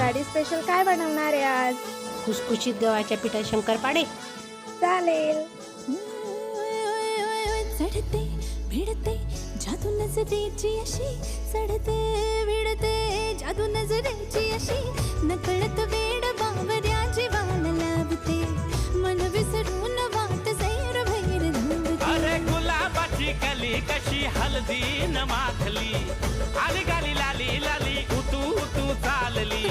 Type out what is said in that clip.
Diwali special काय बनवणार आहे आज? खुसखुशीत गव्हाच्या पिठात शंकरपाळे. चालेल. चढते भिडते जादू नजरेची अशी, चढते भिडते जादू नजरेची अशी, नकळत वेड बावऱ्या जीवाला लाभते, मन विसरून वाट सैर भैर धुंदते. अरे गुलाबाची कली कशी हलदी न माखली, आली गाली लाली लाली उतू उतू चालली.